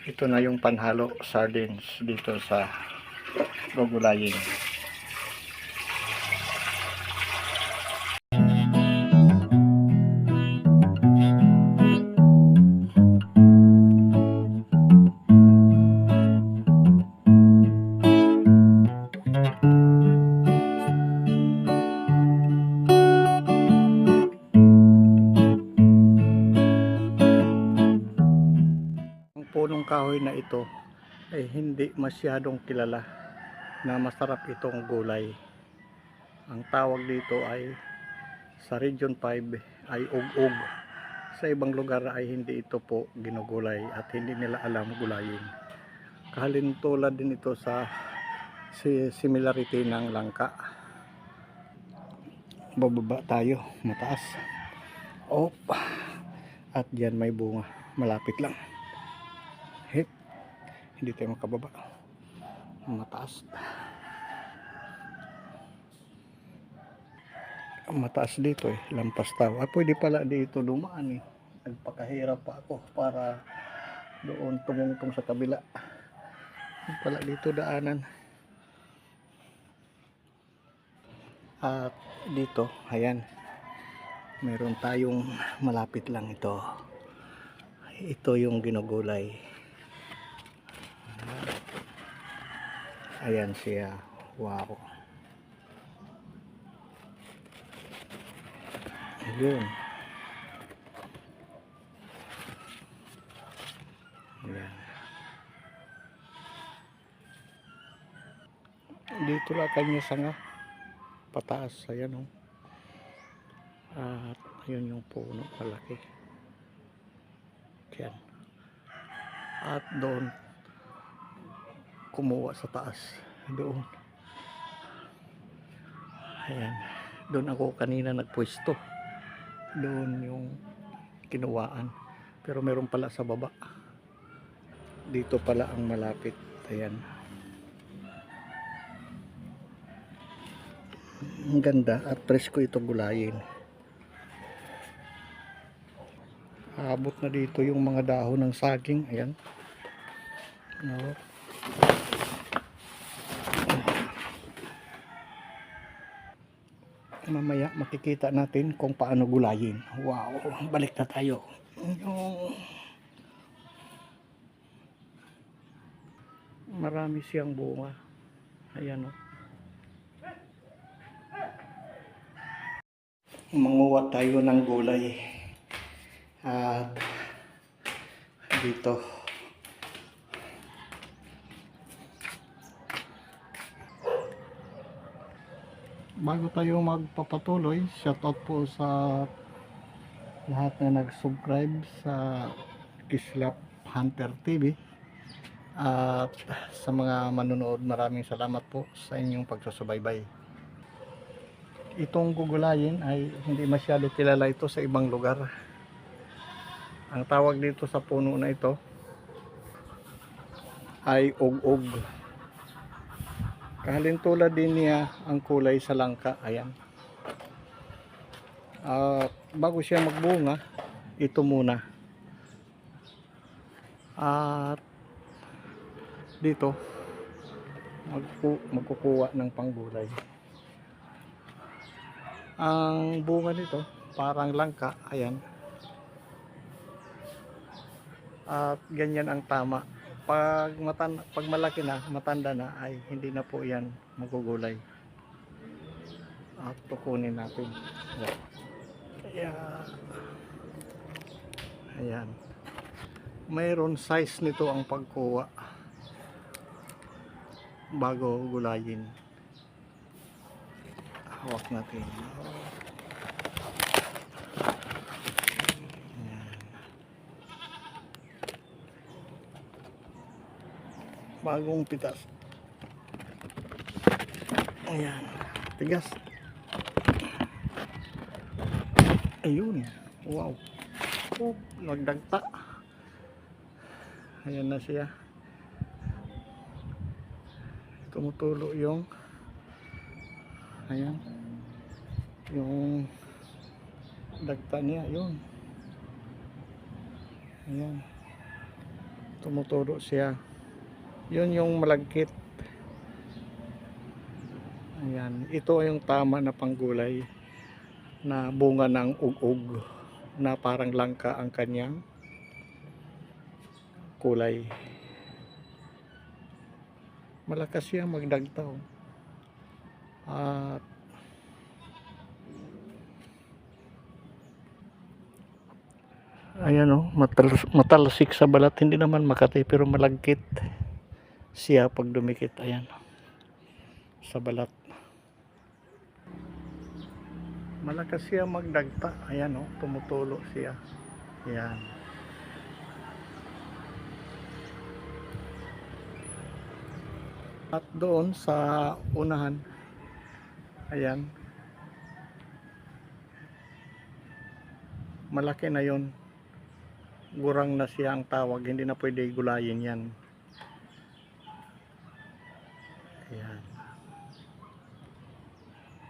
Ito na yung panhalo sardines dito sa gugulayin. Ang punong kahoy na ito ay hindi masyadong kilala na masarap itong gulay. Ang tawag dito ay sa Region 5 ay ug-ug. Sa ibang lugar ay hindi ito po ginugulay at hindi nila alam gulayin. Kahalintulad din ito sa similarity ng langka. Bababa tayo, mataas. Op. At diyan may bunga, malapit lang. Hit. Hindi tayo makababa. Mataas. Mataas dito lampas tao. Pwede pala dito dumaan nagpakahirap pa ako para doon tumungtong sa kabila. Pala dito daanan. At dito, ayan, meron tayong malapit lang ito. Ito yung ginugulay. Ayan siya. Wow. Ayun. Ayan. Dito lang kanya sanga. Pataas. Ayan At ayun yung puno palaki. Ayan. At doon kumuha sa taas. Doon. Ayan. Doon ako kanina nagpwesto. Doon yung kinuwaan. Pero meron pala sa baba. Dito pala ang malapit. Ayan. Ang ganda at presko ito gulayin. Abot na dito yung mga dahon ng saging. Ayan. No. Mamaya makikita natin kung paano gulayin. Wow, balik na tayo. Marami siyang bunga. Ayan Manguha tayo ng gulay. At dito bago tayo magpapatuloy, shoutout po sa lahat na nag-subscribe sa Kislap Hunter TV at sa mga manonood, maraming salamat po sa inyong pagsusubaybay. Itong gugulayin ay hindi masyado kilala ito sa ibang lugar. Ang tawag dito sa puno na ito ay ug-ug. Kahalintulad din niya ang kulay sa langka. Ayan. Bago siya magbunga, ito muna. At dito magkukuha ng panggulay. Ang bunga nito parang langka. Ayan. At ganyan ang tama. Pag malaki na, matanda na, ay hindi na po yan magugulay. At tukunin natin. Ayan. Mayroon size nito ang pagkuha bago gulayin. Hawak natin. Bagong pitas. Ayan, tigas. Ayun, wow. Nagdagta. Ayan na siya. Tumutulo yung ayan, yung dagta niya. Yun. Ayan. Tumuturo siya. Yun yung malagkit. Ayan, ito ay yung tama na panggulay na bunga ng ug-ug na parang langka ang kanyang kulay. Malakas siya magdagtaw. At ayan o, matalsik sa balat, hindi naman makati pero malagkit siya pag dumikit. Ayan, sa balat. Malakas siya magdagta. Ayan o, tumutulo siya. Ayan. At doon sa unahan, ayan, malaki na yon. Gurang na siya ang tawag, hindi na pwede gulayin yan. Ayan.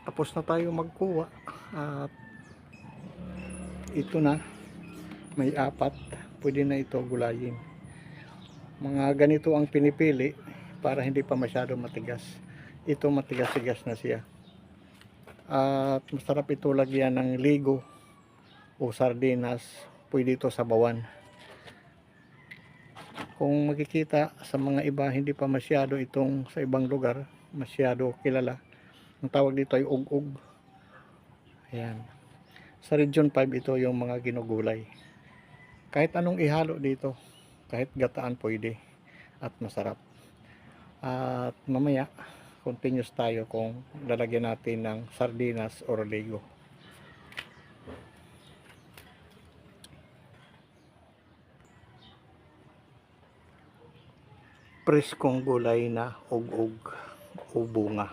Tapos na tayo magkuha. At ito na, may 4, pwede na ito gulayin. Mga ganito ang pinipili para hindi pa masyado matigas. Ito matigas-tigas na siya. At masarap ito lagyan ng ligo o sardinas. Pwede ito sa bawan. Kung makikita sa mga iba, hindi pa masyado itong sa ibang lugar masyado kilala. Ang tawag dito ay ug-ug. Ayan. Sa Region 5 ito yung mga ginugulay. Kahit anong ihalo dito, kahit gataan pwede at masarap. At mamaya continuous tayo kung lalagyan natin ng sardinas or ligo. Preskong gulay na ug-ug o bunga.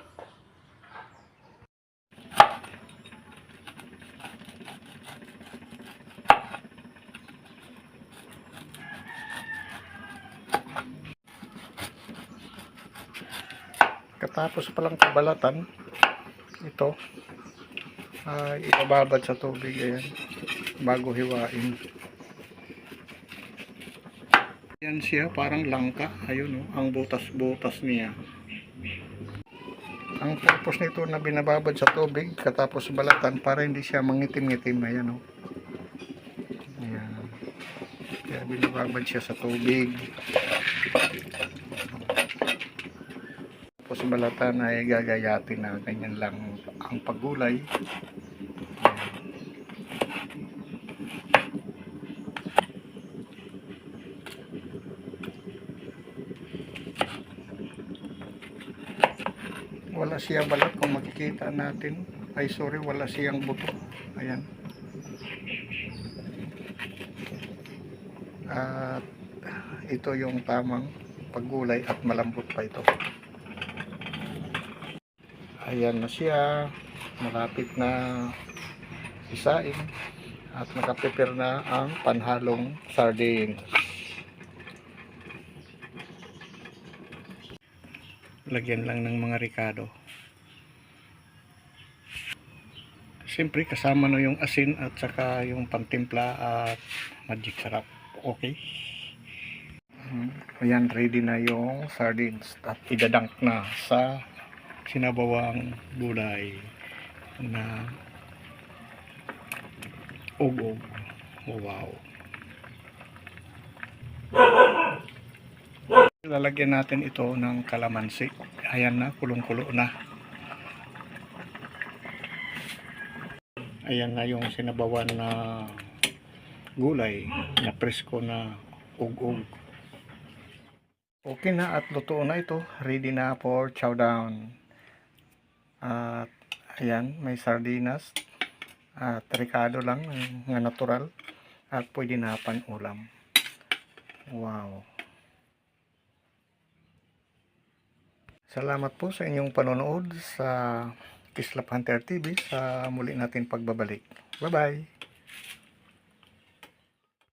Katapos palang kabalatan, ito ay ibababad sa tubig. Ayan, bago hiwain. Yan siya, parang langka. Ayun, ang butas-butas niya. Ang purpose nito na binababad sa tubig katapos balatan para hindi siya mangitim-ngitim. Ayan, ayan. Kaya binababad siya sa tubig. Tapos balatan ay gagayatin na ganyan lang ang paggulay. Wala siya balat kung makikita natin. Ay sorry, wala siyang buto. Ayan. At ito yung tamang paggulay at malambot pa ito. Ayan na siya. Malapit na isain. At nakaprepare na ang panhalong sardines. Lagyan lang ng mga ricado. Siyempre kasama no yung asin at saka yung pantimpla at magic sarap. Okay. Ayan, ready na yung sardines at idadunk na sa sinabawang gulay na ug-ug. Wow. Lalagyan natin ito ng kalamansi. Ayan na, kulong-kulo na. Ayan na yung sinabawan na gulay na presko na ug-ug. Okay na at luto na ito. Ready na for chow down. At ayan, may sardinas at ricado lang nga natural at pwede na pan ulam. Wow. Salamat po sa inyong panonood sa Kislap Hunter TV sa muli natin pagbabalik. Bye-bye!